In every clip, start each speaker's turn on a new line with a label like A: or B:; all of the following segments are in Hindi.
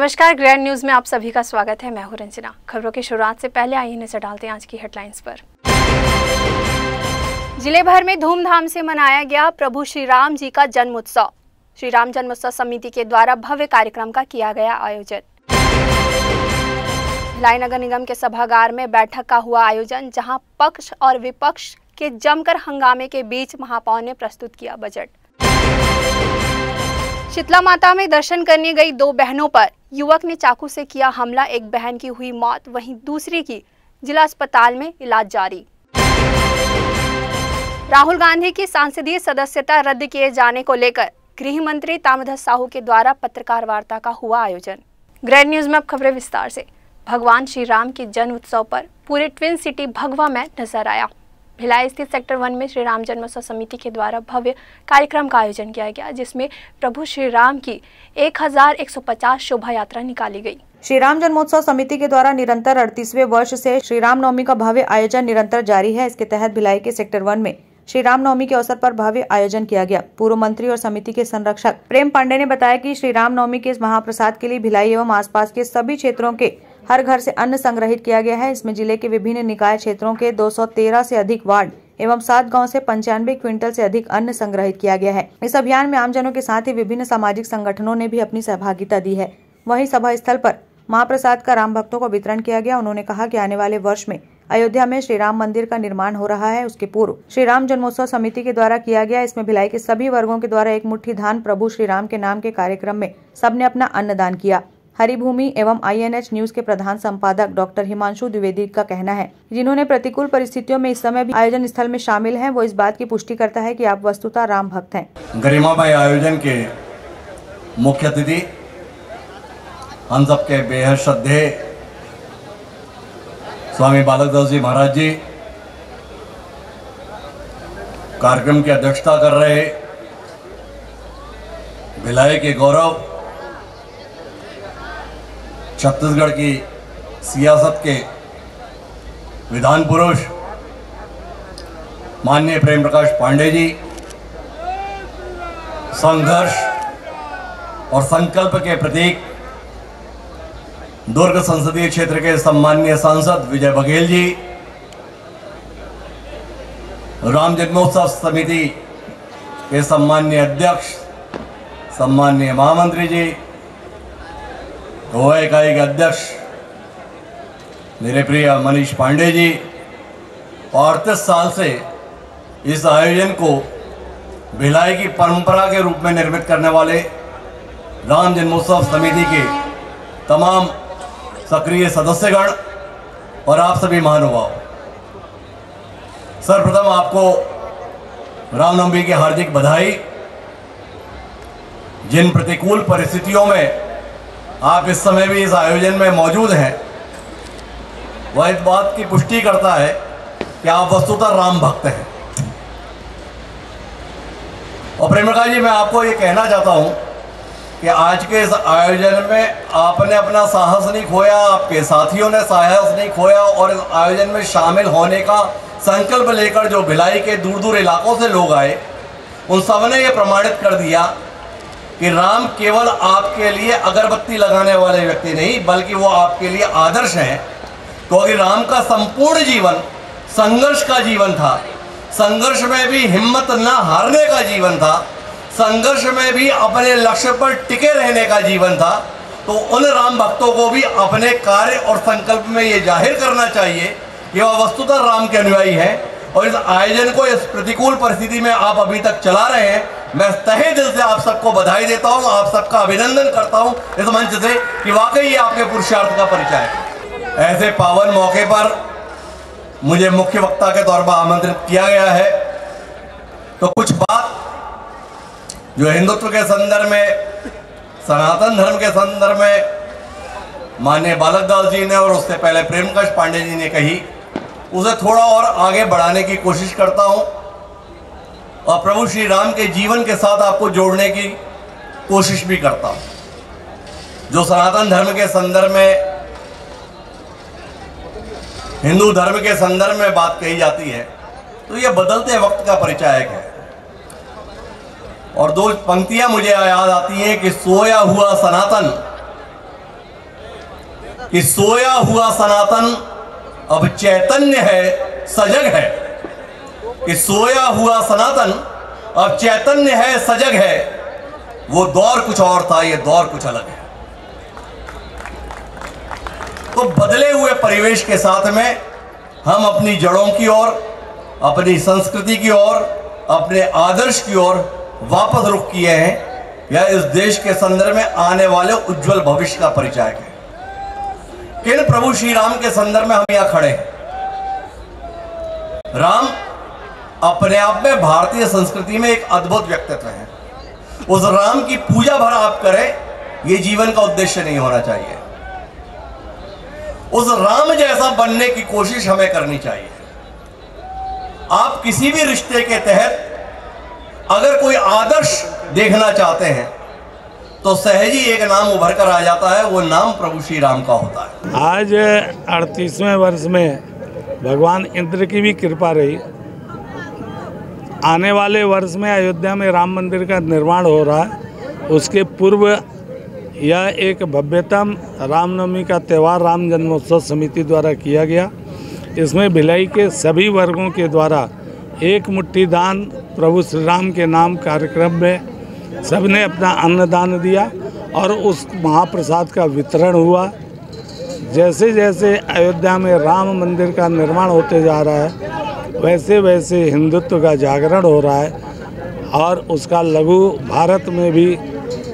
A: नमस्कार, ग्रैंड न्यूज में आप सभी का स्वागत है। मैं हूं रंजना। खबरों की शुरुआत से पहले आइए नजर डालते हैं आज की हेडलाइंस पर। जिले भर में धूमधाम से मनाया गया प्रभु श्री राम जी का जन्मोत्सव। श्री राम जन्मोत्सव समिति के द्वारा भव्य कार्यक्रम का किया गया आयोजन। भिलाई नगर निगम के सभागार में बैठक का हुआ आयोजन, जहां पक्ष और विपक्ष के जमकर हंगामे के बीच महापौर ने प्रस्तुत किया बजट। शीतला माता में दर्शन करने गई दो बहनों पर युवक ने चाकू से किया हमला। एक बहन की हुई मौत, वहीं दूसरी की जिला अस्पताल में इलाज जारी। राहुल गांधी की सांसदीय सदस्यता रद्द किए जाने को लेकर गृह मंत्री ताम्रध्वज साहू के द्वारा पत्रकार वार्ता का हुआ आयोजन। ग्रैंड न्यूज में अब खबरें विस्तार से। भगवान श्री राम के जन्म उत्सव पर पूरे ट्विन सिटी भगवा में नजर आया। भिलाई स्थित सेक्टर 1 में श्री राम जन्मोत्सव समिति के द्वारा भव्य कार्यक्रम का आयोजन किया गया, जिसमें प्रभु श्री राम की 1150 शोभा यात्रा निकाली गई।
B: श्री राम जन्मोत्सव समिति के द्वारा निरंतर 38वें वर्ष से श्री राम नवमी का भव्य आयोजन निरंतर जारी है। इसके तहत भिलाई के सेक्टर 1 में श्री राम नवमी के अवसर पर भव्य आयोजन किया गया। पूर्व मंत्री और समिति के संरक्षक प्रेम पांडे ने बताया कि श्री राम नवमी के इस महाप्रसाद के लिए भिलाई एवं आसपास के सभी क्षेत्रों के हर घर से अन्न संग्रहित किया गया है। इसमें जिले के विभिन्न निकाय क्षेत्रों के 213 से अधिक वार्ड एवं 7 गांव से 95 क्विंटल से अधिक अन्न संग्रहित किया गया है। इस अभियान में आमजनों के साथ ही विभिन्न सामाजिक संगठनों ने भी अपनी सहभागिता दी है। वहीं सभा स्थल पर महाप्रसाद का राम भक्तों को वितरण किया गया। उन्होंने कहा कि आने वाले वर्ष में अयोध्या में श्री राम मंदिर का निर्माण हो रहा है। उसके पूर्व श्री राम जन्मोत्सव समिति के द्वारा किया गया। इसमें भिलाई के सभी वर्गों के द्वारा एक मुट्ठी धान प्रभु श्री राम के नाम के कार्यक्रम में सबने अपना अन्नदान किया। हरिभूमि एवं INH न्यूज के प्रधान संपादक डॉक्टर हिमांशु द्विवेदी का कहना है, जिन्होंने प्रतिकूल परिस्थितियों में इस समय भी आयोजन स्थल में शामिल हैं, वो इस बात की पुष्टि करता है कि आप वस्तुतः राम भक्त हैं।
C: गरिमामय आयोजन के मुख्य अतिथि हम सबके बेहद श्रद्धेय स्वामी बालकदास जी महाराज जी कार्यक्रम की अध्यक्षता कर रहे, भिलाई के गौरव, छत्तीसगढ़ की सियासत के विधान पुरुष माननीय प्रेम प्रकाश पांडे जी, संघर्ष और संकल्प के प्रतीक दुर्ग संसदीय क्षेत्र के सम्माननीय सांसद विजय बघेल जी, राम जन्मोत्सव समिति के सम्माननीय अध्यक्ष सम्माननीय महामंत्री जी, गोवा इकाई के अध्यक्ष मेरे प्रिय मनीष पांडे जी, और 38 साल से इस आयोजन को भिलाई की परंपरा के रूप में निर्मित करने वाले राम जन्मोत्सव समिति के तमाम सक्रिय सदस्यगण और आप सभी महानुभाव, सर्वप्रथम आपको रामनवमी की हार्दिक बधाई। जिन प्रतिकूल परिस्थितियों में आप इस समय भी इस आयोजन में मौजूद हैं, वह इस बात की पुष्टि करता है कि आप वस्तुतः राम भक्त हैं। और प्रेम प्रकाश जी, मैं आपको ये कहना चाहता हूं कि आज के इस आयोजन में आपने अपना साहस नहीं खोया, आपके साथियों ने साहस नहीं खोया, और इस आयोजन में शामिल होने का संकल्प लेकर जो भिलाई के दूर दूर इलाकों से लोग आए, उन सबने ये प्रमाणित कर दिया कि राम केवल आपके लिए अगरबत्ती लगाने वाले व्यक्ति नहीं, बल्कि वो आपके लिए आदर्श हैं। क्योंकि राम का संपूर्ण जीवन संघर्ष का जीवन था, संघर्ष में भी हिम्मत न हारने का जीवन था, संघर्ष में भी अपने लक्ष्य पर टिके रहने का जीवन था। तो उन राम भक्तों को भी अपने कार्य और संकल्प में ये जाहिर करना चाहिए कि वह वस्तुतः राम के अनुयायी है। और इस आयोजन को इस प्रतिकूल परिस्थिति में आप अभी तक चला रहे हैं, मैं तहे दिल से आप सबको बधाई देता हूं, आप सबका अभिनंदन करता हूं इस मंच से कि वाकई ये आपके पुरुषार्थ का परिचय है। ऐसे पावन मौके पर मुझे मुख्य वक्ता के तौर पर आमंत्रित किया गया है, तो कुछ बात जो हिंदुत्व के संदर्भ में, सनातन धर्म के संदर्भ में माननीय बालकदास जी ने और उससे पहले प्रेम प्रकाश पांडे जी ने कही, उसे थोड़ा और आगे बढ़ाने की कोशिश करता हूं और प्रभु श्री राम के जीवन के साथ आपको जोड़ने की कोशिश भी करता हूं। जो सनातन धर्म के संदर्भ में, हिंदू धर्म के संदर्भ में बात कही जाती है, तो यह बदलते वक्त का परिचायक है। और दो पंक्तियां मुझे याद आती हैं कि सोया हुआ सनातन कि सोया हुआ सनातन अब चैतन्य है, सजग है। कि सोया हुआ सनातन अब चैतन्य है, सजग है। वो दौर कुछ और था, ये दौर कुछ अलग है। तो बदले हुए परिवेश के साथ में हम अपनी जड़ों की ओर, अपनी संस्कृति की ओर, अपने आदर्श की ओर वापस रुख किए हैं। यह इस देश के संदर्भ में आने वाले उज्जवल भविष्य का परिचायक है। किन प्रभु श्री राम के संदर्भ में हम यहां खड़े हैं। राम अपने आप में भारतीय संस्कृति में एक अद्भुत व्यक्तित्व है। उस राम की पूजा भर आप करें, यह जीवन का उद्देश्य नहीं होना चाहिए। उस राम जैसा बनने की कोशिश हमें करनी चाहिए। आप किसी भी रिश्ते के तहत अगर कोई आदर्श देखना चाहते हैं तो सहज ही एक नाम उभर कर आ जाता है, वो नाम प्रभु श्री राम का होता है।
D: आज 38वें वर्ष में भगवान इंद्र की भी कृपा रही। आने वाले वर्ष में अयोध्या में राम मंदिर का निर्माण हो रहा है। उसके पूर्व यह एक भव्यतम रामनवमी का त्यौहार राम जन्मोत्सव समिति द्वारा किया गया। इसमें भिलाई के सभी वर्गों के द्वारा एक मुट्ठी दान प्रभु श्री राम के नाम कार्यक्रम में सबने अपना अन्नदान दिया और उस महाप्रसाद का वितरण हुआ। जैसे जैसे अयोध्या में राम मंदिर का निर्माण होते जा रहा है, वैसे वैसे हिंदुत्व का जागरण हो रहा है और उसका लघु भारत में भी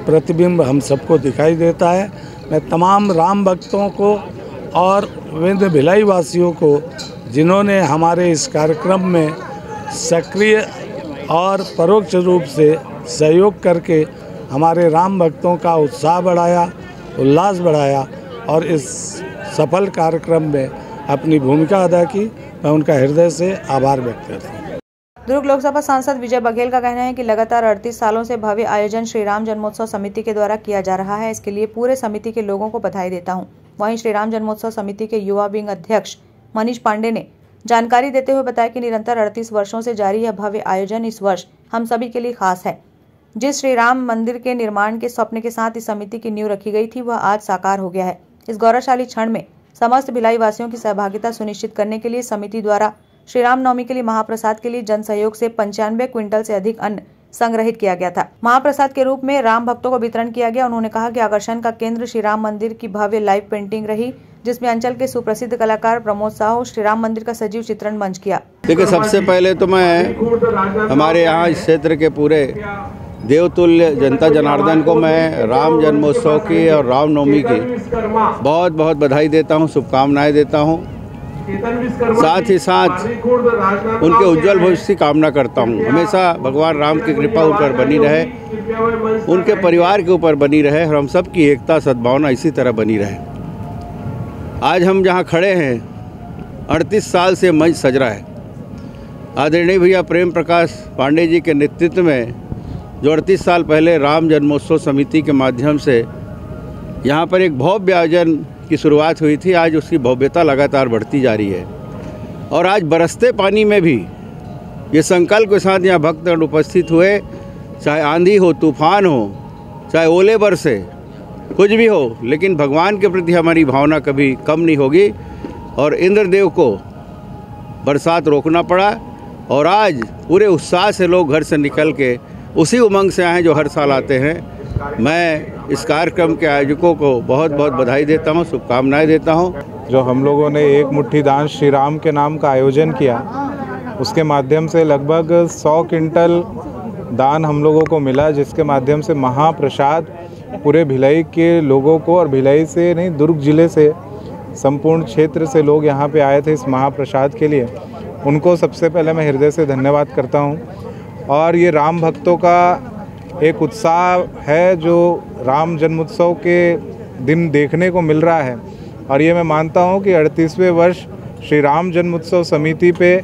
D: प्रतिबिंब हम सबको दिखाई देता है। मैं तमाम राम भक्तों को और विंध्य भिलाई वासियों को, जिन्होंने हमारे इस कार्यक्रम में सक्रिय और परोक्ष रूप से सहयोग करके हमारे राम भक्तों का उत्साह बढ़ाया, उल्लास बढ़ाया और इस सफल कार्यक्रम में अपनी भूमिका अदा की, मैं उनका हृदय से आभार व्यक्त करता हूँ।
B: दुर्ग लोकसभा सांसद विजय बघेल का कहना है कि लगातार 38 सालों से भव्य आयोजन श्री राम जन्मोत्सव समिति के द्वारा किया जा रहा है। इसके लिए पूरे समिति के लोगों को बधाई देता हूं। वहीं श्री राम जन्मोत्सव समिति के युवा विंग अध्यक्ष मनीष पांडे ने जानकारी देते हुए बताया कि निरंतर 38 वर्षों से जारी यह भव्य आयोजन इस वर्ष हम सभी के लिए खास है। जिस श्री राम मंदिर के निर्माण के स्वप्न के साथ इस समिति की नींव रखी गई थी, वह आज साकार हो गया है। इस गौरवशाली क्षण में समस्त भिलाई वासियों की सहभागिता सुनिश्चित करने के लिए समिति द्वारा श्री राम नवमी के लिए महाप्रसाद के लिए जन सहयोग से 95 क्विंटल से अधिक अन्न संग्रहित किया गया था। महाप्रसाद के रूप में राम भक्तों को वितरण किया गया। उन्होंने कहा कि आकर्षण का केंद्र श्री राम मंदिर की भव्य लाइव पेंटिंग रही, जिसमें अंचल के सुप्रसिद्ध कलाकार प्रमोद साहू श्री राम मंदिर का सजीव चित्रण मंच किया।
E: देखिए, सबसे पहले तो मैं हमारे यहाँ इस क्षेत्र के पूरे देवतुल्य जनता जनार्दन को मैं राम जन्मोत्सव की और रामनवमी की बहुत बहुत बधाई देता हूँ, शुभकामनाएं देता हूँ। साथ ही साथ उनके उज्जवल भविष्य की कामना करता हूँ। हमेशा भगवान राम की कृपा उन पर बनी रहे, उनके परिवार के ऊपर बनी रहे और हम सब की एकता सद्भावना इसी तरह बनी रहे। आज हम जहाँ खड़े हैं, 38 साल से मंच सज रहा है। आदरणीय भैया प्रेम प्रकाश पांडे जी के नेतृत्व में जो 38 साल पहले राम जन्मोत्सव समिति के माध्यम से यहाँ पर एक भव्य आयोजन की शुरुआत हुई थी, आज उसकी भव्यता लगातार बढ़ती जा रही है। और आज बरसते पानी में भी ये संकल्प के साथ यहाँ भक्तगण उपस्थित हुए, चाहे आंधी हो, तूफान हो, चाहे ओले बरसे, कुछ भी हो, लेकिन भगवान के प्रति हमारी भावना कभी कम नहीं होगी। और इंद्रदेव को बरसात रोकना पड़ा और आज पूरे उत्साह से लोग घर से निकल के उसी उमंग से आए जो हर साल आते हैं। मैं इस कार्यक्रम के आयोजकों को बहुत बहुत बधाई देता हूं, शुभकामनाएं देता हूं।
F: जो हम लोगों ने एक मुट्ठी दान श्री राम के नाम का आयोजन किया, उसके माध्यम से लगभग 100 क्विंटल दान हम लोगों को मिला, जिसके माध्यम से महाप्रसाद पूरे भिलाई के लोगों को, और भिलाई से नहीं, दुर्ग जिले से संपूर्ण क्षेत्र से लोग यहाँ पे आए थे इस महाप्रसाद के लिए। उनको सबसे पहले मैं हृदय से धन्यवाद करता हूँ। और ये राम भक्तों का एक उत्साह है जो राम जन्मोत्सव के दिन देखने को मिल रहा है। और ये मैं मानता हूँ कि 38वें वर्ष श्री राम जन्मोत्सव समिति पे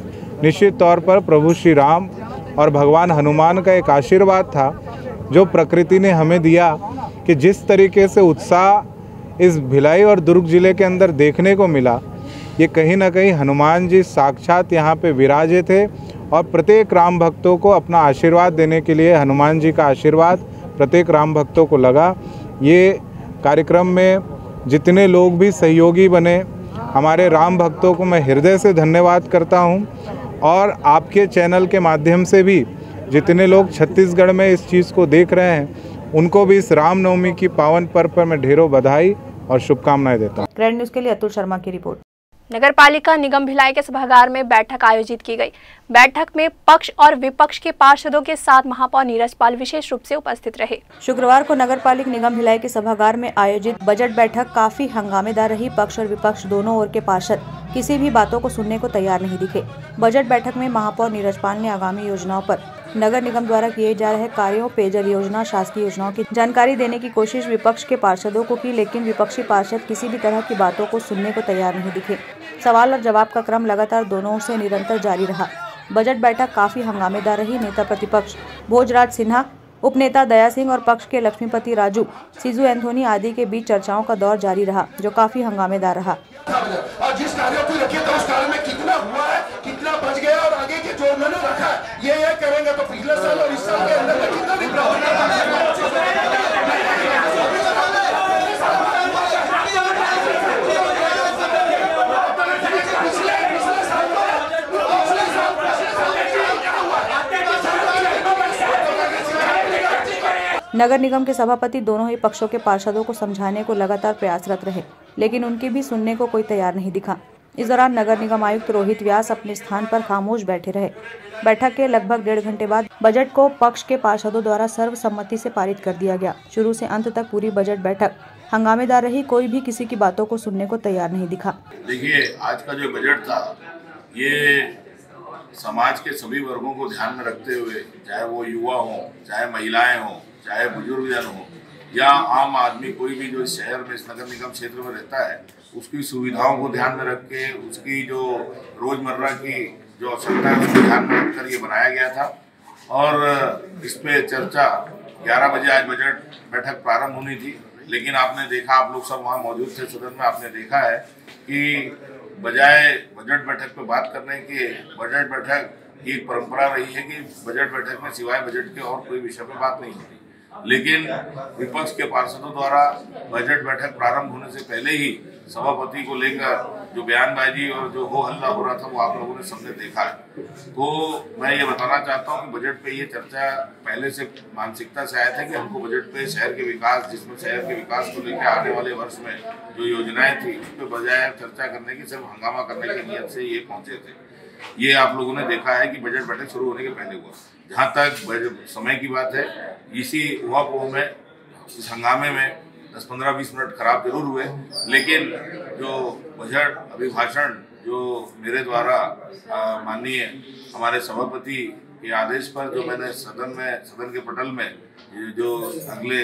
F: निश्चित तौर पर प्रभु श्री राम और भगवान हनुमान का एक आशीर्वाद था, जो प्रकृति ने हमें दिया कि जिस तरीके से उत्साह इस भिलाई और दुर्ग जिले के अंदर देखने को मिला, ये कहीं ना कहीं हनुमान जी साक्षात यहाँ पे विराजे थे। और प्रत्येक राम भक्तों को अपना आशीर्वाद देने के लिए हनुमान जी का आशीर्वाद प्रत्येक राम भक्तों को लगा। ये कार्यक्रम में जितने लोग भी सहयोगी बने, हमारे राम भक्तों को मैं हृदय से धन्यवाद करता हूं। और आपके चैनल के माध्यम से भी जितने लोग छत्तीसगढ़ में इस चीज़ को देख रहे हैं, उनको भी इस रामनवमी की पावन पर्व पर मैं ढेरों बधाई और शुभकामनाएं देता हूं।
B: ग्रैंड न्यूज़ के लिए अतुल शर्मा की रिपोर्ट।
A: नगर पालिका निगम भिलाई के सभागार में बैठक आयोजित की गई। बैठक में पक्ष और विपक्ष के पार्षदों के साथ महापौर नीरज पाल विशेष रूप से उपस्थित रहे।
B: शुक्रवार को नगर पालिका निगम भिलाई के सभागार में आयोजित बजट बैठक काफी हंगामेदार रही। पक्ष और विपक्ष दोनों ओर के पार्षद किसी भी बातों को सुनने को तैयार नहीं दिखे। बजट बैठक में महापौर नीरज पाल ने आगामी योजनाओं पर नगर निगम द्वारा किए जा रहे कार्यों, पेयजल योजना, शासकीय योजनाओं की जानकारी देने की कोशिश विपक्ष के पार्षदों को की, लेकिन विपक्षी पार्षद किसी भी तरह की बातों को सुनने को तैयार नहीं दिखे। सवाल और जवाब का क्रम लगातार दोनों ओर से निरंतर जारी रहा। बजट बैठक काफी हंगामेदार रही। नेता प्रतिपक्ष भोजराज सिन्हा, उपनेता दया सिंह और पक्ष के लक्ष्मीपति राजू, सीजू एंथोनी आदि के बीच चर्चाओं का दौर जारी रहा, जो काफी हंगामेदार रहा।
G: और जिस कार्यों को रखिए तो उस कार्य में कितना हुआ है, कितना बच गया और आगे के जो उन्होंने रखा है ये करेंगे तो पिछले साल और इस साल के अंदर में कितना भी
B: नगर निगम के सभापति दोनों ही पक्षों के पार्षदों को समझाने को लगातार प्रयासरत रहे, लेकिन उनकी भी सुनने को कोई तैयार नहीं दिखा। इस दौरान नगर निगम आयुक्त रोहित व्यास अपने स्थान पर खामोश बैठे रहे। बैठक के लगभग 1.5 घंटे बाद बजट को पक्ष के पार्षदों द्वारा सर्वसम्मति से पारित कर दिया गया। शुरू से अंत तक पूरी बजट बैठक हंगामेदार रही। कोई भी किसी की बातों को सुनने को तैयार नहीं दिखा।
H: देखिए, आज का जो बजट था ये समाज के सभी वर्गों को ध्यान में रखते हुए, चाहे वो युवा हो, चाहे महिलाएं हो, चाहे बुजुर्गजन हो या आम आदमी, कोई भी जो इस शहर में, इस नगर निगम क्षेत्र में रहता है, उसकी सुविधाओं को ध्यान में रख के, उसकी जो रोजमर्रा की जो आवश्यकता है उसको ध्यान में रखकर ये बनाया गया था। और इस पे चर्चा 11 बजे आज बजट बैठक प्रारंभ होनी थी, लेकिन आपने देखा, आप लोग सब वहाँ मौजूद थे सदन में, आपने देखा है कि बजाय बजट बैठक पे बात करने के, बजट बैठक की एक परंपरा रही है कि बजट बैठक में सिवाय बजट के और कोई विषय पे बात नहीं होती। लेकिन विपक्ष के पार्षदों द्वारा बजट बैठक प्रारंभ होने से पहले ही सभापति को लेकर जो बयानबाजी और जो हो हल्ला हो रहा था वो आप लोगों ने सबने देखा है। तो मैं ये बताना चाहता हूँ कि बजट पे ये चर्चा पहले से मानसिकता से आया था कि हमको बजट पे शहर के विकास, जिसमें शहर के विकास को लेकर आने वाले वर्ष में जो योजनाएं थी उस पर बजाय चर्चा करने की, सिर्फ हंगामा करने की नीयत से ये पहुंचे थे। ये आप लोगों ने देखा है कि बजट बैठक शुरू होने के पहले हुआ। जहाँ तक समय की बात है, इसी उहापोह में, इस हंगामे में 10-15-20 मिनट खराब जरूर हुए, लेकिन जो बजट अभिभाषण जो मेरे द्वारा माननीय हमारे सभापति के आदेश पर जो मैंने सदन के पटल में जो अगले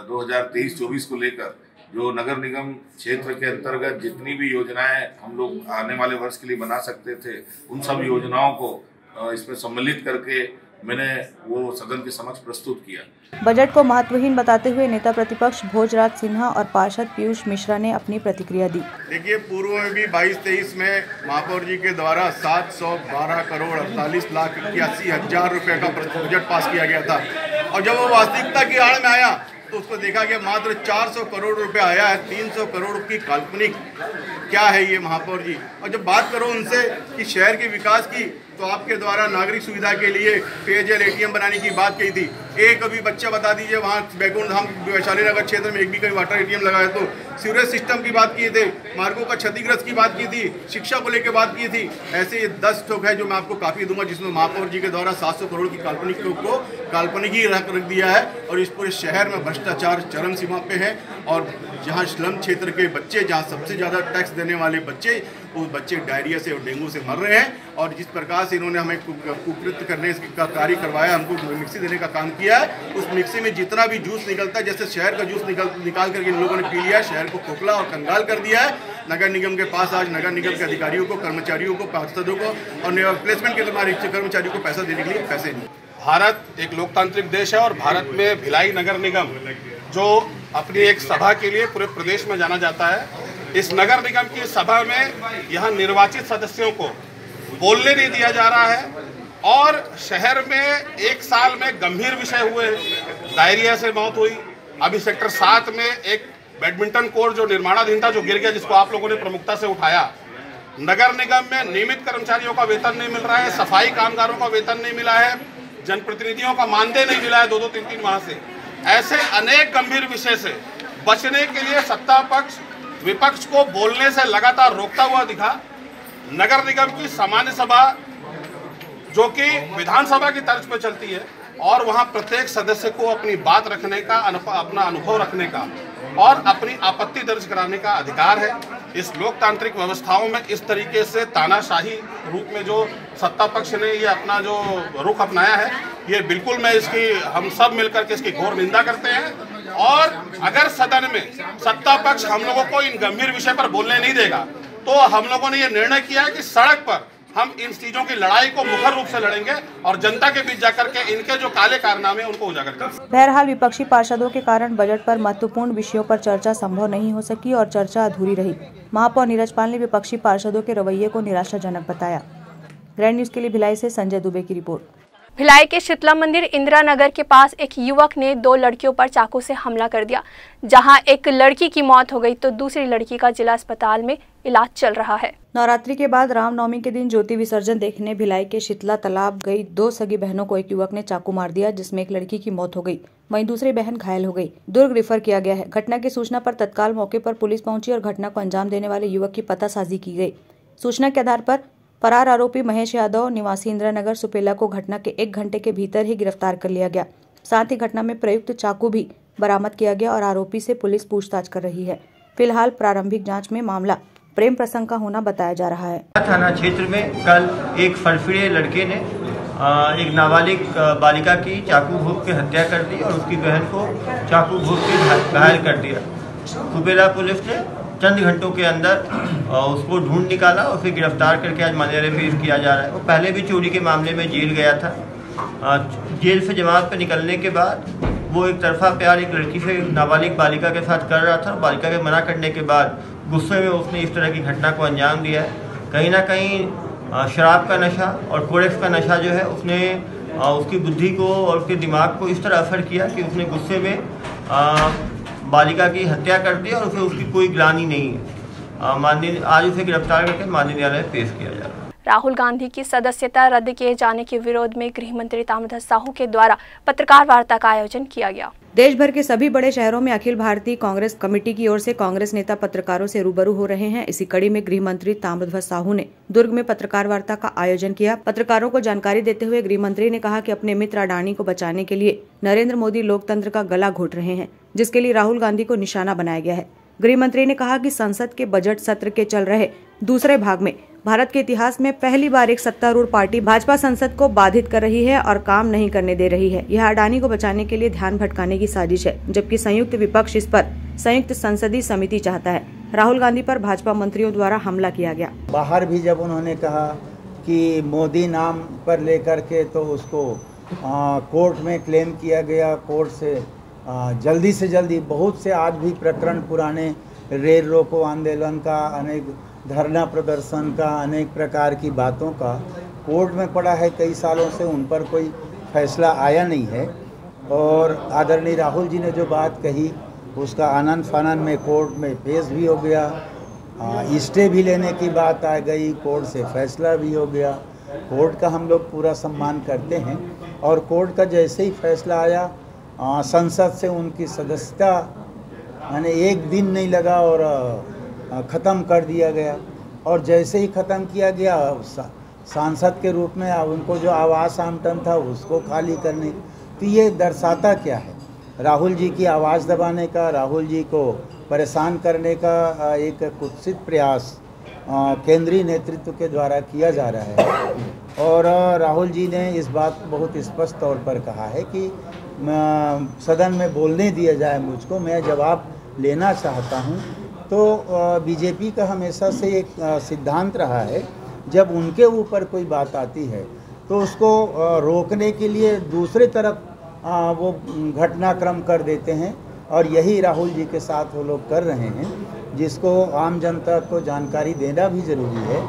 H: 2023-24 को लेकर जो नगर निगम क्षेत्र के अंतर्गत जितनी भी योजनाएं हम लोग आने वाले वर्ष के लिए बना सकते थे, उन सब योजनाओं को इसमें सम्मिलित करके मैंने वो सदन के समक्ष प्रस्तुत किया।
B: बजट को महत्वहीन बताते हुए नेता प्रतिपक्ष भोजराज सिन्हा और पार्षद पीयूष मिश्रा ने अपनी प्रतिक्रिया दी।
G: देखिए, पूर्व में भी 22-23 में महापौर जी के द्वारा 712 करोड़ 48 लाख 81 हजार रुपए का बजट पास किया गया था, और जब वो वास्तविकता की आड़ में आया तो उसको देखा गया मात्र 400 करोड़ रुपए आया है। 300 करोड़ की काल्पनिक क्या है ये महापौर जी। और जब बात करो उनसे कि शहर के विकास की, तो आपके द्वारा नागरिक सुविधा के लिए पेयजल एटीएम बनाने की बात कही थी। एक अभी बच्चा बता दीजिए वहाँ बैकुंठ धाम वैशाली नगर क्षेत्र में एक भी कहीं वाटर एटीएम लगा है। तो सीवरेज सिस्टम की बात किए थे, मार्गों का क्षतिग्रस्त की बात की थी, शिक्षा को लेकर बात की थी। ऐसे ये 10 ठोक है जो मैं आपको काफी दूंगा, जिसमें महापौर जी के द्वारा 700 करोड़ की काल्पनिक को काल्पनिक ही रख दिया है। और इस पूरे शहर में भ्रष्टाचार चरम सीमा पे है, और जहाँ स्लम क्षेत्र के बच्चे, जहाँ सबसे ज़्यादा टैक्स देने वाले बच्चे, वो बच्चे डायरिया से और डेंगू से मर रहे हैं। और जिस प्रकार से इन्होंने हमें कुकृत्य करने का कार्य करवाया, हमको मिक्सी देने का काम किया है, उस मिक्सी में जितना भी जूस निकलता है, जैसे शहर का जूस निकाल करके इन लोगों ने पी लिया, शहर को खोखला और कंगाल कर दिया है। नगर निगम के पास आज नगर निगम के अधिकारियों को, कर्मचारियों को, पार्षदों को और प्लेसमेंट के तुम्हारे कर्मचारियों को पैसा देने के लिए पैसे नहीं।
I: भारत एक लोकतांत्रिक देश है, और भारत में भिलाई नगर निगम जो अपनी एक सभा के लिए पूरे प्रदेश में जाना जाता है, इस नगर निगम की सभा में यहाँ निर्वाचित सदस्यों को बोलने नहीं दिया जा रहा है। और शहर में एक साल में गंभीर विषय हुए, डायरिया से मौत हुई, अभी सेक्टर 7 में एक बैडमिंटन कोर्ट जो निर्माणाधीन था, जो गिर गया, जिसको आप लोगों ने प्रमुखता से उठाया। नगर निगम में नियमित कर्मचारियों का वेतन नहीं मिल रहा है, सफाई कामगारों का वेतन नहीं मिला है, जनप्रतिनिधियों का मानदेय नहीं मिला है 2-2, 3-3 माह से। ऐसे अनेक गंभीर विषय से बचने के लिए सत्ता पक्ष विपक्ष को बोलने से लगातार रोकता हुआ दिखा। नगर निगम की सामान्य सभा, जो कि विधानसभा की तर्ज पर चलती है, और वहां प्रत्येक सदस्य को अपनी बात रखने का, अपना अनुभव रखने का और अपनी आपत्ति दर्ज कराने का अधिकार है। इस लोकतांत्रिक व्यवस्थाओं में इस तरीके से तानाशाही रूप में जो सत्ता पक्ष ने ये अपना जो रुख अपनाया है, ये बिल्कुल मैं इसकी, हम सब मिलकर के इसकी घोर निंदा करते हैं। और अगर सदन में सत्ता पक्ष हम लोगों को इन गंभीर विषय पर बोलने नहीं देगा, तो हम लोगों ने ये निर्णय किया है कि सड़क पर हम इन चीजों की लड़ाई को मुखर रूप से लड़ेंगे और जनता के बीच जाकर के इनके जो काले कारनामे उनको उजागर करेंगे।
B: बहरहाल विपक्षी पार्षदों के कारण बजट पर महत्वपूर्ण विषयों पर चर्चा संभव नहीं हो सकी और चर्चा अधूरी रही। महापौर नीरज पाल ने विपक्षी पार्षदों के रवैये को निराशाजनक बताया। ग्रैंड न्यूज के लिए भिलाई से संजय दुबे की रिपोर्ट।
A: भिलाई के शीतला मंदिर इंदिरा नगर के पास एक युवक ने 2 लड़कियों पर चाकू से हमला कर दिया, जहां एक लड़की की मौत हो गई तो दूसरी लड़की का जिला अस्पताल में इलाज चल रहा है।
B: नवरात्रि के बाद रामनवमी के दिन ज्योति विसर्जन देखने भिलाई के शीतला तालाब गई 2 सगी बहनों को एक युवक ने चाकू मार दिया, जिसमें एक लड़की की मौत हो गई, वहीं दूसरी बहन घायल हो गई। दुर्ग रेफर किया गया है। घटना की सूचना पर तत्काल मौके पर पुलिस पहुंची और घटना को अंजाम देने वाले युवक की पतासाजी की गई। सूचना के आधार पर फरार आरोपी महेश यादव निवासी इंदिरा नगर सुपेला को घटना के 1 घंटे के भीतर ही गिरफ्तार कर लिया गया। साथ ही घटना में प्रयुक्त चाकू भी बरामद किया गया और आरोपी से पुलिस पूछताछ कर रही है। फिलहाल प्रारंभिक जांच में मामला प्रेम प्रसंग का होना बताया जा रहा है।
J: थाना क्षेत्र में कल एक फरफिरे लड़के ने एक नाबालिग बालिका की चाकू भोंक के हत्या कर दी और उसकी बहन को चाकू भोंक के घायल कर दिया। सुपेला पुलिस ने चंद घंटों के अंदर उसको ढूंढ निकाला और फिर गिरफ्तार करके आज माननीय पेश किया जा रहा है। वो पहले भी चोरी के मामले में जेल गया था। जेल से जमानत पर निकलने के बाद वो एक तरफा प्यार एक लड़की से, नाबालिग बालिका के साथ कर रहा था। बालिका के मना करने के बाद गुस्से में उसने इस तरह की घटना को अंजाम दिया है। कहीं ना कहीं शराब का नशा और कोडेक्स का नशा जो है उसने उसकी बुद्धि को और उसके दिमाग को इस तरह असर किया कि उसने गुस्से में बालिका की हत्या कर दी और उसे उसकी कोई ग्लानि नहीं है। माननीय आज उसे गिरफ्तार करके माननीय न्यायालय में पेश किया जा रहा है।
A: राहुल गांधी की सदस्यता रद्द किए जाने के विरोध में गृह मंत्री ताम्रध्वज साहू के द्वारा पत्रकार वार्ता का आयोजन किया गया।
B: देश भर के सभी बड़े शहरों में अखिल भारतीय कांग्रेस कमेटी की ओर से कांग्रेस नेता पत्रकारों से रूबरू हो रहे हैं। इसी कड़ी में गृह मंत्री ताम्रध्वज साहू ने दुर्ग में पत्रकार वार्ता का आयोजन किया। पत्रकारों को जानकारी देते हुए गृह मंत्री ने कहा कि अपने मित्र अडानी को बचाने के लिए नरेंद्र मोदी लोकतंत्र का गला घोट रहे हैं, जिसके लिए राहुल गांधी को निशाना बनाया गया है। गृह मंत्री ने कहा कि संसद के बजट सत्र के चल रहे दूसरे भाग में भारत के इतिहास में पहली बार एक सत्तारूढ़ पार्टी भाजपा संसद को बाधित कर रही है और काम नहीं करने दे रही है। यह अडानी को बचाने के लिए ध्यान भटकाने की साजिश है, जबकि संयुक्त विपक्ष इस पर संयुक्त संसदीय समिति चाहता है। राहुल गांधी पर भाजपा मंत्रियों द्वारा हमला किया गया।
K: बाहर भी जब उन्होंने कहा कि मोदी नाम पर लेकर के तो उसको कोर्ट में क्लेम किया गया, कोर्ट से जल्दी से जल्दी बहुत से आज भी प्रकरण पुराने रेल रोको आंदोलन का, अनेक धरना प्रदर्शन का, अनेक प्रकार की बातों का कोर्ट में पड़ा है। कई सालों से उन पर कोई फैसला आया नहीं है और आदरणीय राहुल जी ने जो बात कही उसका आनन फानन में कोर्ट में पेश भी हो गया, स्टे भी लेने की बात आ गई, कोर्ट से फैसला भी हो गया। कोर्ट का हम लोग पूरा सम्मान करते हैं और कोर्ट का जैसे ही फैसला आया संसद से उनकी सदस्यता यानी एक दिन नहीं लगा और ख़त्म कर दिया गया। और जैसे ही ख़त्म किया गया सांसद के रूप में उनको जो आवास आवंटन था उसको खाली करने। तो ये दर्शाता क्या है? राहुल जी की आवाज़ दबाने का, राहुल जी को परेशान करने का एक कुत्सित प्रयास केंद्रीय नेतृत्व के द्वारा किया जा रहा है। और राहुल जी ने इस बात को बहुत स्पष्ट तौर पर कहा है कि सदन में बोलने दिया जाए मुझको, मैं जवाब लेना चाहता हूं। तो बीजेपी का हमेशा से एक सिद्धांत रहा है, जब उनके ऊपर कोई बात आती है तो उसको रोकने के लिए दूसरे तरफ वो घटनाक्रम कर देते हैं और यही राहुल जी के साथ वो लोग कर रहे हैं, जिसको आम जनता को जानकारी देना भी ज़रूरी है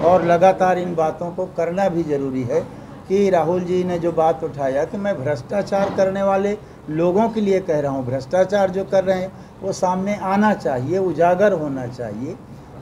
K: और लगातार इन बातों को करना भी ज़रूरी है। कि राहुल जी ने जो बात उठाया कि मैं भ्रष्टाचार करने वाले लोगों के लिए कह रहा हूँ। भ्रष्टाचार जो कर रहे हैं वो सामने आना चाहिए, उजागर होना चाहिए।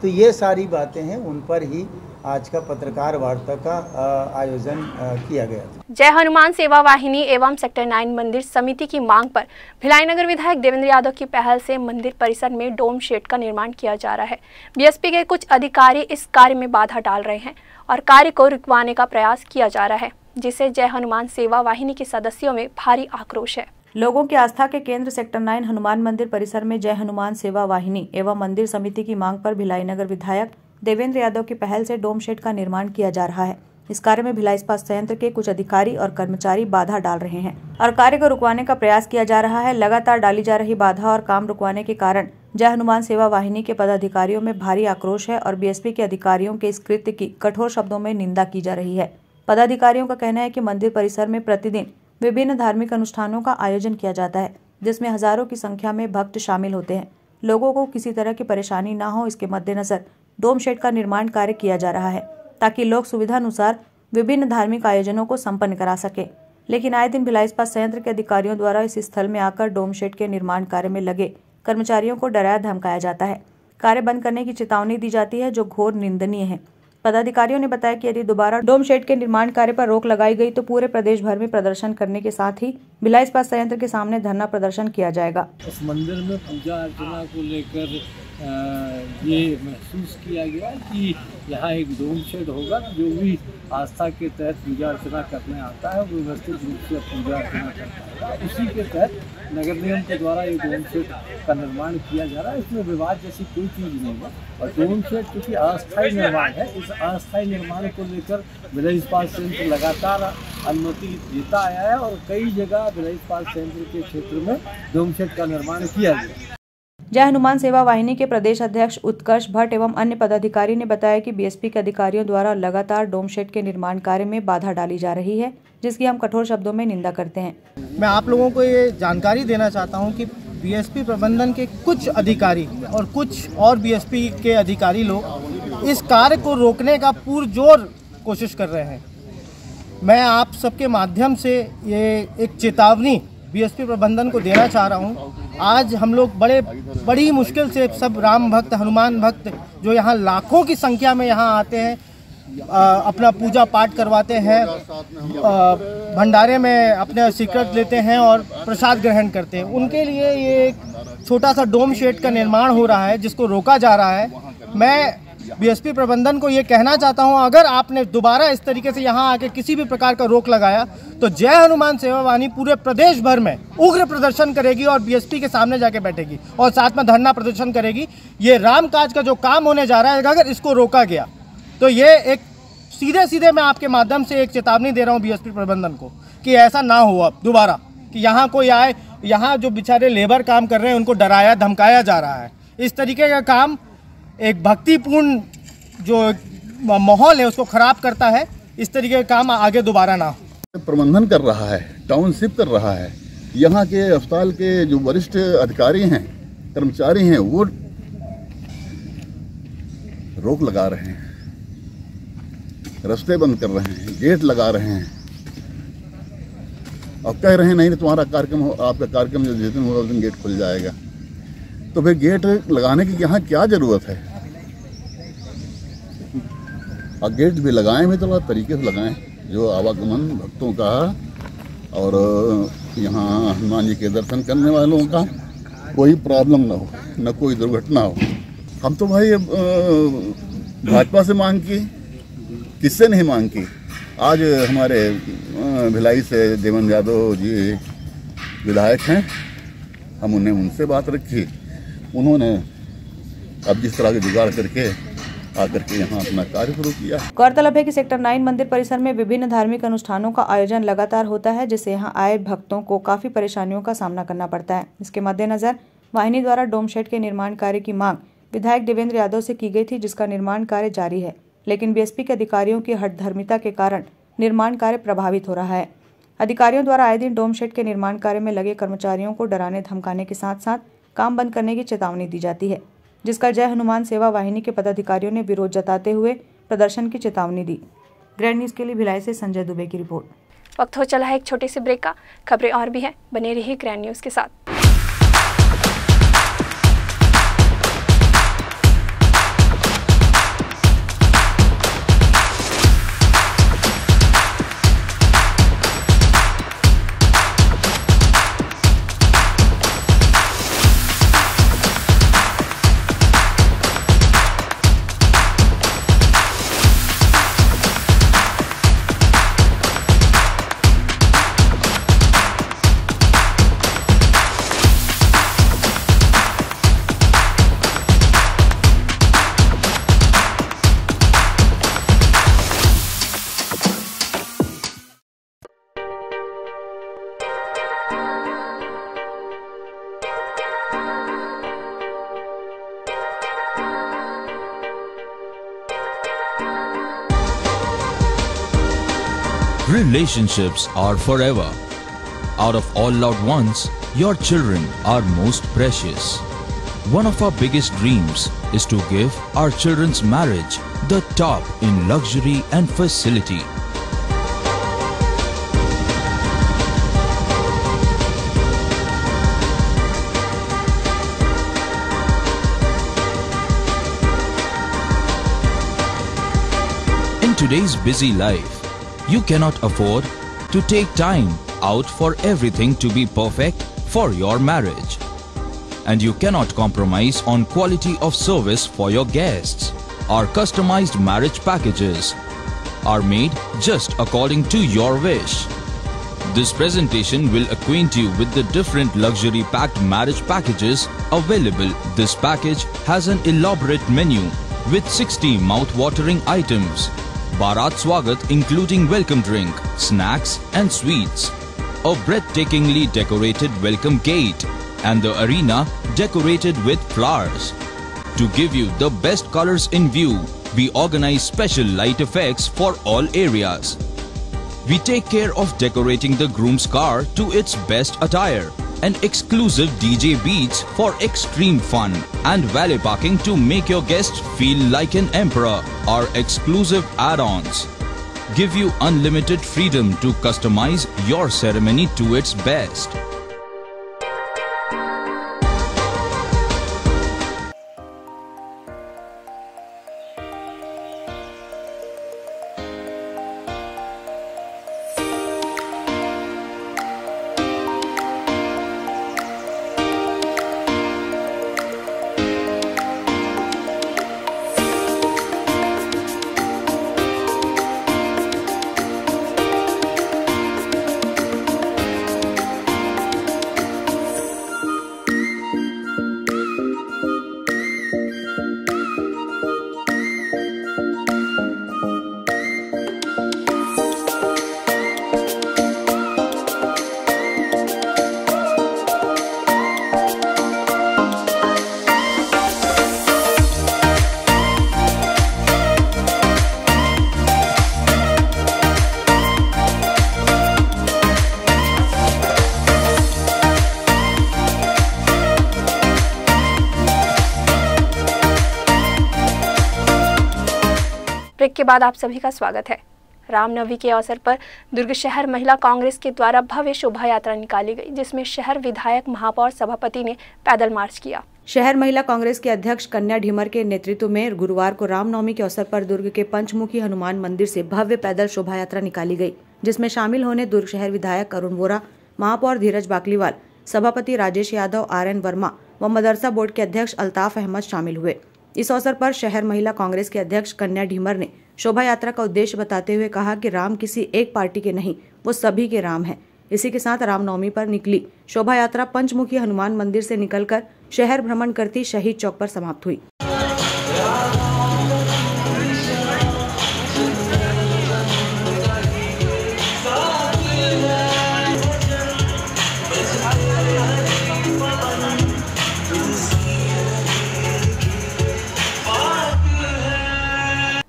K: तो ये सारी बातें हैं, उन पर ही आज का पत्रकार वार्ता का आयोजन किया गया था।
A: जय हनुमान सेवा वाहिनी एवं सेक्टर 9 मंदिर समिति की मांग पर भिलाई नगर विधायक देवेंद्र यादव की पहल से मंदिर परिसर में डोम शेड का निर्माण किया जा रहा है। बीएसपी के कुछ अधिकारी इस कार्य में बाधा डाल रहे हैं और कार्य को रुकवाने का प्रयास किया जा रहा है, जिससे जय हनुमान सेवा वाहिनी के सदस्यों में भारी आक्रोश है।
B: लोगों की आस्था के केंद्र सेक्टर 9 हनुमान मंदिर परिसर में जय हनुमान सेवा वाहिनी एवं मंदिर समिति की मांग पर भिलाई नगर विधायक देवेंद्र यादव की पहल से डोम शेड का निर्माण किया जा रहा है। इस कार्य में भिलाई इस्पात संयंत्र के कुछ अधिकारी और कर्मचारी बाधा डाल रहे हैं और कार्य को रुकवाने का प्रयास किया जा रहा है। लगातार डाली जा रही बाधा और काम रुकवाने के कारण जय हनुमान सेवा वाहिनी के पदाधिकारियों में भारी आक्रोश है और बीएसपी के अधिकारियों के इस कृत्य की कठोर शब्दों में निंदा की जा रही है। पदाधिकारियों का कहना है कि मंदिर परिसर में प्रतिदिन विभिन्न धार्मिक अनुष्ठानों का आयोजन किया जाता है, जिसमें हजारों की संख्या में भक्त शामिल होते हैं। लोगों को किसी तरह की परेशानी न हो, इसके मद्देनजर डोम शेड का निर्माण कार्य किया जा रहा है ताकि लोग सुविधा अनुसार विभिन्न धार्मिक आयोजनों को संपन्न करा सके। लेकिन आए दिन भिलाई इस्पात संयंत्र के अधिकारियों द्वारा इस स्थल में आकर डोम शेड के निर्माण कार्य में लगे कर्मचारियों को डराया धमकाया जाता है। कार्य बंद करने की चेतावनी दी जाती है, जो घोर निंदनीय है। पदाधिकारियों ने बताया कि यदि दोबारा डोम शेड के निर्माण कार्य पर रोक लगाई गई तो पूरे प्रदेश भर में प्रदर्शन करने के साथ ही भिलाई इस्पात संयंत्र के सामने धरना प्रदर्शन किया जाएगा।
L: इस मंदिर में पूजा अर्चना को लेकर ये महसूस किया गया कि यहाँ एक डोम शेड होगा, जो भी आस्था के तहत पूजा अर्चना करने आता है वो व्यवस्थित रूप से पूजा अर्चना करता है। उसी के तहत नगर निगम के द्वारा ये डोम शेड का निर्माण किया जा रहा है। इसमें विवाद जैसी कोई चीज़ नहीं है और डोम शेड क्योंकि अस्थायी निर्माण है, इस अस्थायी निर्माण को लेकर भिलाई इस्पात संयंत्र लगातार अनुमति देता आया है और कई जगह भिलाई इस्पात संयंत्र के क्षेत्र में डोम शेड का निर्माण किया गया।
B: जय हनुमान सेवा वाहिनी के प्रदेश अध्यक्ष उत्कर्ष भट्ट एवं अन्य पदाधिकारी ने बताया कि बीएसपी के अधिकारियों द्वारा लगातार डोम शेड के निर्माण कार्य में बाधा डाली जा रही है, जिसकी हम कठोर शब्दों में निंदा करते हैं।
M: मैं आप लोगों को ये जानकारी देना चाहता हूं कि बीएसपी प्रबंधन के कुछ अधिकारी और कुछ और बीएसपी के अधिकारी लोग इस कार्य को रोकने का पुरजोर कोशिश कर रहे हैं। मैं आप सबके माध्यम से ये एक चेतावनी बीएसपी प्रबंधन को देना चाह रहा हूं। आज हम लोग बड़ी मुश्किल से सब राम भक्त, हनुमान भक्त जो यहाँ लाखों की संख्या में यहाँ आते हैं, अपना पूजा पाठ करवाते हैं, भंडारे में अपने सीक्रेट लेते हैं और प्रसाद ग्रहण करते हैं, उनके लिए ये एक छोटा सा डोम शेड का निर्माण हो रहा है जिसको रोका जा रहा है। मैं बीएसपी प्रबंधन को ये कहना चाहता हूँ, अगर आपने दोबारा इस तरीके से यहाँ आके किसी भी प्रकार का रोक लगाया तो जय हनुमान सेवा वाहिनी पूरे प्रदेश भर में उग्र प्रदर्शन करेगी और बीएसपी के सामने जाके बैठेगी और साथ में धरना प्रदर्शन करेगी। ये राम काज का जो काम होने जा रहा है, अगर इसको रोका गया तो ये एक सीधे मैं आपके माध्यम से एक चेतावनी दे रहा हूँ बीएसपी प्रबंधन को कि ऐसा ना हो अब दोबारा कि यहाँ कोई आए, यहाँ जो बेचारे लेबर काम कर रहे हैं उनको डराया धमकाया जा रहा है। इस तरीके का काम एक भक्तिपूर्ण जो माहौल है उसको खराब करता है। इस तरीके का काम आगे दोबारा ना हो।
N: प्रबंधन कर रहा है, टाउनशिप कर रहा है, यहाँ के अस्पताल के जो वरिष्ठ अधिकारी हैं, कर्मचारी हैं, वो रोक लगा रहे हैं, रास्ते बंद कर रहे हैं, गेट लगा रहे हैं और कह रहे हैं नहीं तुम्हारा कार्यक्रम, आपका कार्यक्रम जो जिस दिन होगा उस दिन गेट खुल जाएगा। तो फिर गेट लगाने की यहाँ क्या जरूरत है? और गेट भी लगाएं भी तो तरीके से लगाएं जो आवागमन भक्तों का और यहाँ हनुमान जी के दर्शन करने वालों का कोई प्रॉब्लम ना हो, न कोई दुर्घटना हो। हम तो भाई भाजपा से मांग की, किससे नहीं मांग की। आज हमारे भिलाई से देवेंद्र यादव जी विधायक हैं, हम उनसे बात रखी, उन्होंने अब जिस तरह के जुगाड़ करके आकर के यहाँ अपना कार्य शुरू किया।
B: गौरतलब है कि सेक्टर 9 मंदिर परिसर में विभिन्न धार्मिक अनुष्ठानों का आयोजन लगातार होता है, जिससे यहाँ आए भक्तों को काफी परेशानियों का सामना करना पड़ता है। इसके मद्देनजर वाहिनी द्वारा डोम शेड के निर्माण कार्य की मांग विधायक देवेंद्र यादव से की गई थी, जिसका निर्माण कार्य जारी है, लेकिन बीएसपी के अधिकारियों की हठधर्मिता के कारण निर्माण कार्य प्रभावित हो रहा है। अधिकारियों द्वारा आए दिन डोम शेड के निर्माण कार्य में लगे कर्मचारियों को डराने धमकाने के साथ साथ काम बंद करने की चेतावनी दी जाती है, जिसका जय हनुमान सेवा वाहिनी के पदाधिकारियों ने विरोध जताते हुए प्रदर्शन की चेतावनी दी। ग्रैंड न्यूज के लिए भिलाई से संजय दुबे की रिपोर्ट।
A: वक्त हो चला है एक छोटे से ब्रेक का। खबरें और भी हैं, बने रहिए ग्रैंड न्यूज़ के साथ।
O: Relationships are forever. Out of all loved ones, your children are most precious. One of our biggest dreams is to give our children's marriage the top in luxury and facility. In today's busy life, you cannot afford to take time out for everything to be perfect for your marriage. And you cannot compromise on quality of service for your guests. Our customized marriage packages are made just according to your wish. This presentation will acquaint you with the different luxury packed marriage packages available. This package has an elaborate menu with 60 mouth-watering items. Bharat Swagat including welcome drink, snacks and sweets, a breathtakingly decorated welcome gate and the arena decorated with flowers. To give you the best colors in view, we organize special light effects for all areas. We take care of decorating the groom's car to its best attire and exclusive DJ beats for extreme fun and valet parking to make your guests feel like an emperor. Our exclusive add-ons give you unlimited freedom to customize your ceremony to its best.
A: Break के बाद आप सभी का स्वागत है। रामनवमी के अवसर पर दुर्ग शहर महिला कांग्रेस के द्वारा भव्य शोभा यात्रा निकाली गई, जिसमें शहर विधायक, महापौर, सभापति ने पैदल मार्च किया।
B: शहर महिला कांग्रेस के अध्यक्ष कन्या ढीमर के नेतृत्व में गुरुवार को रामनवमी के अवसर पर दुर्ग के पंचमुखी हनुमान मंदिर से भव्य पैदल शोभा यात्रा निकाली गई, जिसमें शामिल होने दुर्ग शहर विधायक अरुण वोरा, महापौर धीरज बाकलीवाल, सभापति राजेश यादव, आर.एन. वर्मा व मदरसा बोर्ड के अध्यक्ष अल्ताफ अहमद शामिल हुए। इस अवसर पर शहर महिला कांग्रेस के अध्यक्ष कन्या ढीमर ने शोभा यात्रा का उद्देश्य बताते हुए कहा कि राम किसी एक पार्टी के नहीं, वो सभी के राम हैं। इसी के साथ रामनवमी पर निकली शोभा यात्रा पंचमुखी हनुमान मंदिर से निकलकर शहर भ्रमण करती शहीद चौक पर समाप्त हुई।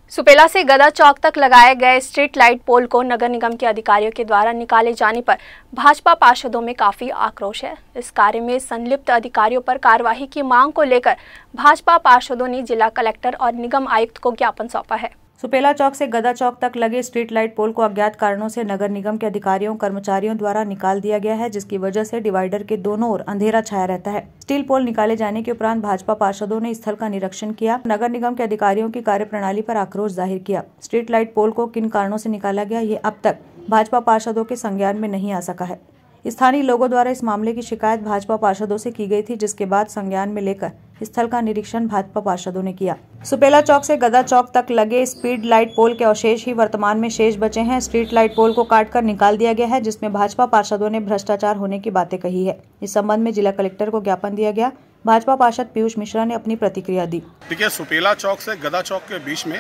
A: सुपेला से गदा चौक तक लगाए गए स्ट्रीट लाइट पोल को नगर निगम के अधिकारियों के द्वारा निकाले जाने पर भाजपा पार्षदों में काफी आक्रोश है। इस कार्य में संलिप्त अधिकारियों पर कार्यवाही की मांग को लेकर भाजपा पार्षदों ने जिला कलेक्टर और निगम आयुक्त को ज्ञापन सौंपा है।
B: सुपेला चौक से गदा चौक तक लगे स्ट्रीट लाइट पोल को अज्ञात कारणों से नगर निगम के अधिकारियों कर्मचारियों द्वारा निकाल दिया गया है, जिसकी वजह से डिवाइडर के दोनों ओर अंधेरा छाया रहता है। स्टील पोल निकाले जाने के उपरांत भाजपा पार्षदों ने स्थल का निरीक्षण किया, नगर निगम के अधिकारियों की कार्यप्रणाली पर आक्रोश जाहिर किया। स्ट्रीट लाइट पोल को किन कारणों से निकाला गया, ये अब तक भाजपा पार्षदों के संज्ञान में नहीं आ सका है। स्थानीय लोगों द्वारा इस मामले की शिकायत भाजपा पार्षदों से की गई थी, जिसके बाद संज्ञान में लेकर स्थल का निरीक्षण भाजपा पार्षदों ने किया। सुपेला चौक से गदा चौक तक लगे स्पीड लाइट पोल के अवशेष ही वर्तमान में शेष बचे हैं। स्ट्रीट लाइट पोल को काटकर निकाल दिया गया है, जिसमें भाजपा पार्षदों ने भ्रष्टाचार होने की बातें कही है। इस संबंध में जिला कलेक्टर को ज्ञापन दिया गया। भाजपा पार्षद पीयूष मिश्रा ने अपनी प्रतिक्रिया दी।
I: देखिए, सुपेला चौक से गदा चौक के बीच में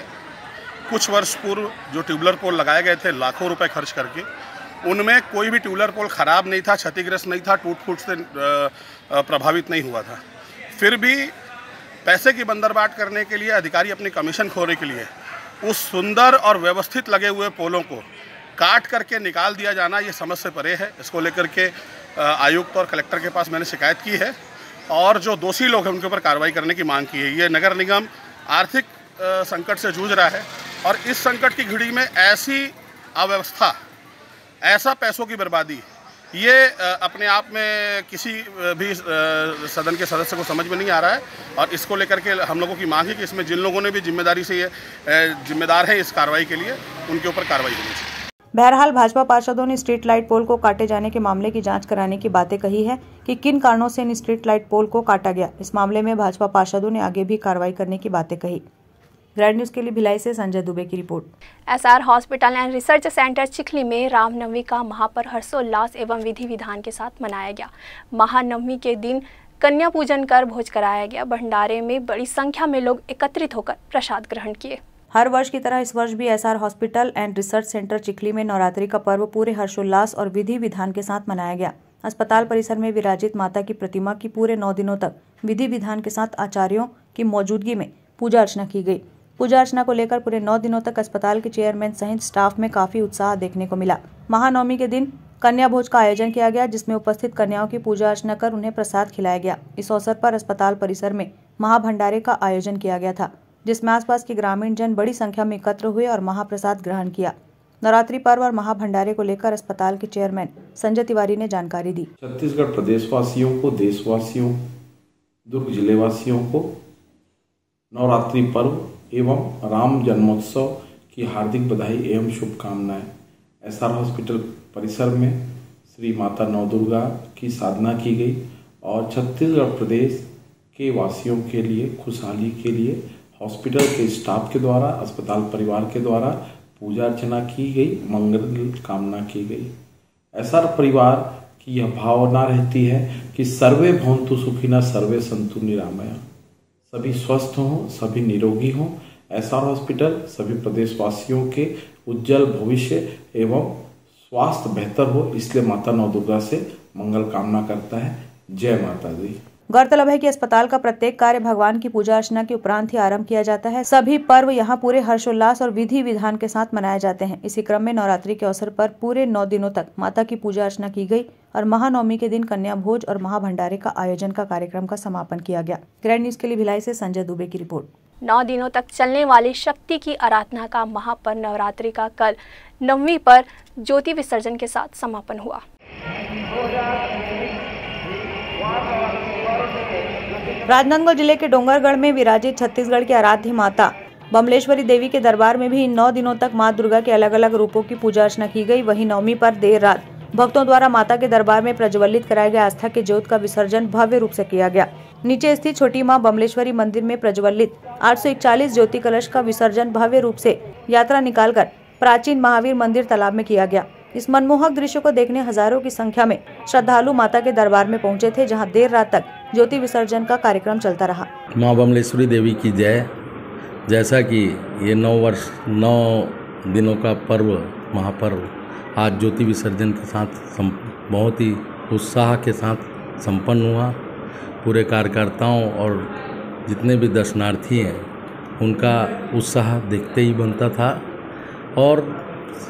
I: कुछ वर्ष पूर्व जो ट्यूबलर पोल लगाए गए थे लाखों रुपए खर्च करके, उनमें कोई भी ट्यूबलर पोल खराब नहीं था, क्षतिग्रस्त नहीं था, टूट फूट से प्रभावित नहीं हुआ था। फिर भी पैसे की बंदरबाट करने के लिए अधिकारी अपनी कमीशन खोने के लिए उस सुंदर और व्यवस्थित लगे हुए पोलों को काट करके निकाल दिया जाना, ये समझ से परे है। इसको लेकर के आयुक्त और कलेक्टर के पास मैंने शिकायत की है और जो दोषी लोग हैं उनके ऊपर कार्रवाई करने की मांग की है। ये नगर निगम आर्थिक संकट से जूझ रहा है और इस संकट की घड़ी में ऐसी अव्यवस्था, ऐसा पैसों की बर्बादी, ये अपने आप में किसी भी सदन के सदस्य को समझ में नहीं आ रहा है और इसको लेकर के हम लोगों की मांग है कि इसमें जिन लोगों ने भी जिम्मेदारी से ये जिम्मेदार हैं इस कार्रवाई के लिए, उनके ऊपर कार्रवाई होनी चाहिए।
B: बहरहाल भाजपा पार्षदों ने स्ट्रीट लाइट पोल को काटे जाने के मामले की जांच कराने की बातें कही है कि किन कारणों से इन स्ट्रीट लाइट पोल को काटा गया। इस मामले में भाजपा पार्षदों ने आगे भी कार्रवाई करने की बातें कही। ग्रैंड न्यूज के लिए भिलाई से संजय दुबे की report.
A: SR hospital and research centre Chikhli में रामनवमी का महापर्व हर्षोल्लास एवं विधि विधान के साथ मनाया गया। महानवमी के दिन कन्या पूजन कर भोज कराया गया। भंडारे में बड़ी संख्या में लोग एकत्रित होकर प्रसाद ग्रहण किए।
B: हर वर्ष की तरह इस वर्ष भी SR hospital and research centre Chikhli में नवरात्रि का पर्व पूरे हर्षोल्लास और विधि विधान के साथ मनाया गया। अस्पताल परिसर में विराजित माता की प्रतिमा की पूरे 9 दिनों तक विधि विधान के साथ आचार्यों की मौजूदगी में पूजा अर्चना की गई। पूजा अर्चना को लेकर पूरे 9 दिनों तक अस्पताल के चेयरमैन सहित स्टाफ में काफी उत्साह देखने को मिला। महानवमी के दिन कन्या भोज का आयोजन किया गया, जिसमें उपस्थित कन्याओं की पूजा अर्चना कर उन्हें प्रसाद खिलाया गया। इस अवसर पर अस्पताल परिसर में महाभंडारे का आयोजन किया गया था, जिसमें आसपास के ग्रामीण जन बड़ी संख्या में एकत्र हुए और महाप्रसाद ग्रहण किया। नवरात्रि पर्व और महाभंडारे को लेकर अस्पताल के चेयरमैन संजय तिवारी ने जानकारी दी।
P: छत्तीसगढ़ प्रदेशवासियों को, देशवासियों, दुर्ग जिलेवासियों को नवरात्रि पर्व एवं राम जन्मोत्सव की हार्दिक बधाई एवं शुभकामनाएं। एसआर हॉस्पिटल परिसर में श्री माता नवदुर्गा की साधना की गई और छत्तीसगढ़ प्रदेश के वासियों के लिए, खुशहाली के लिए हॉस्पिटल के स्टाफ के द्वारा, अस्पताल परिवार के द्वारा पूजा अर्चना की गई, मंगल कामना की गई। एसआर परिवार की यह भावना रहती है कि सर्वे भवन्तु सुखिनः सर्वे सन्तु निरामया, सभी स्वस्थ हों, सभी निरोगी हों। एसआर हॉस्पिटल सभी प्रदेशवासियों के उज्जवल भविष्य एवं स्वास्थ्य बेहतर हो, इसलिए माता नवदुर्गा से मंगल कामना करता है। जय माता दी।
B: गौरतलब है कि अस्पताल का प्रत्येक कार्य भगवान की पूजा अर्चना के उपरांत ही आरंभ किया जाता है। सभी पर्व यहाँ पूरे हर्षोल्लास और विधि विधान के साथ मनाए जाते हैं। इसी क्रम में नवरात्रि के अवसर पर पूरे 9 दिनों तक माता की पूजा अर्चना की गई और महानवमी के दिन कन्या भोज और महाभंडारे का आयोजन का कार्यक्रम का समापन किया गया। ग्रैंड न्यूज के लिए भिलाई से संजय दुबे की रिपोर्ट।
A: 9 दिनों तक चलने वाली शक्ति की आराधना का महापर्व नवरात्रि का कल 9वीं पर ज्योति विसर्जन के साथ समापन हुआ।
B: राजनांदगांव जिले के डोंगरगढ़ में विराजित छत्तीसगढ़ की आराध्य माता बमलेश्वरी देवी के दरबार में भी इन 9 दिनों तक मां दुर्गा के अलग अलग रूपों की पूजा अर्चना की गई। वहीं 9वीं पर देर रात भक्तों द्वारा माता के दरबार में प्रज्वलित कराए गए आस्था के ज्योत का विसर्जन भव्य रूप से किया गया। नीचे स्थित छोटी मां बमलेश्वरी मंदिर में प्रज्वलित 841 ज्योति कलश का विसर्जन भव्य रूप से यात्रा निकालकर प्राचीन महावीर मंदिर तालाब में किया गया। इस मनमोहक दृश्य को देखने हजारों की संख्या में श्रद्धालु माता के दरबार में पहुंचे थे, जहां देर रात तक ज्योति विसर्जन का कार्यक्रम चलता रहा।
Q: मां बमलेश्वरी देवी की जय। जैसा कि ये 9 दिनों का पर्व, महापर्व आज ज्योति विसर्जन के साथ बहुत ही उत्साह के साथ संपन्न हुआ। पूरे कार्यकर्ताओं और जितने भी दर्शनार्थी हैं उनका उत्साह देखते ही बनता था। और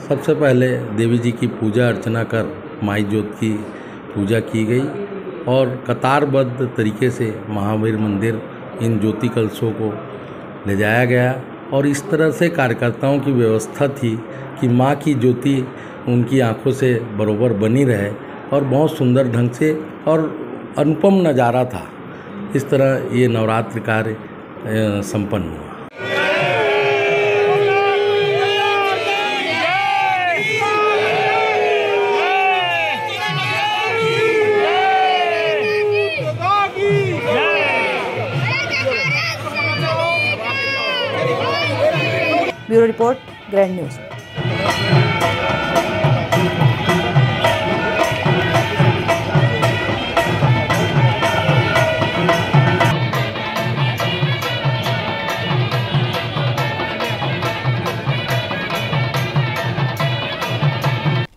Q: सबसे पहले देवी जी की पूजा अर्चना कर माई ज्योत की पूजा की गई और कतारबद्ध तरीके से महावीर मंदिर इन ज्योति कलशों को ले जाया गया और इस तरह से कार्यकर्ताओं की व्यवस्था थी कि माँ की ज्योति उनकी आंखों से बरोबर बनी रहे और बहुत सुंदर ढंग से और अनुपम नज़ारा था। इस तरह ये नवरात्र कार्य संपन्न हुआ।
B: Bureau report, grand news.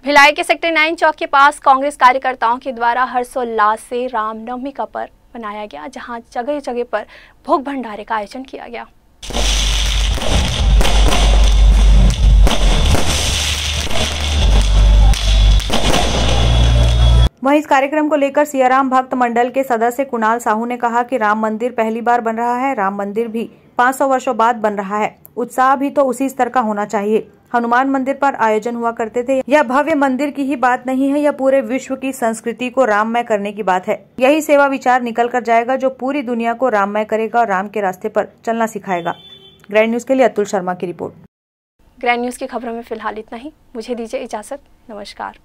A: Bhilai के सेक्टर 9 चौक के पास कांग्रेस कार्यकर्ताओं के द्वारा हर्षोल्लास से रामनवमी का पर्व मनाया गया, जहां जगह जगह पर भोग भंडारे का आयोजन किया गया।
B: वहीं इस कार्यक्रम को लेकर सियाराम भक्त मंडल के सदस्य कुणाल साहू ने कहा कि राम मंदिर पहली बार बन रहा है, राम मंदिर भी 500 वर्षों बाद बन रहा है, उत्साह भी तो उसी स्तर का होना चाहिए। हनुमान मंदिर पर आयोजन हुआ करते थे। यह भव्य मंदिर की ही बात नहीं है, यह पूरे विश्व की संस्कृति को राममय करने की बात है। यही सेवा विचार निकल कर जाएगा जो पूरी दुनिया को राममय करेगा और राम के रास्ते पर चलना सिखाएगा। ग्रैंड न्यूज के लिए अतुल शर्मा की रिपोर्ट।
A: ग्रैंड न्यूज की खबरों में फिलहाल इतना ही। मुझे दीजिए इजाजत। नमस्कार।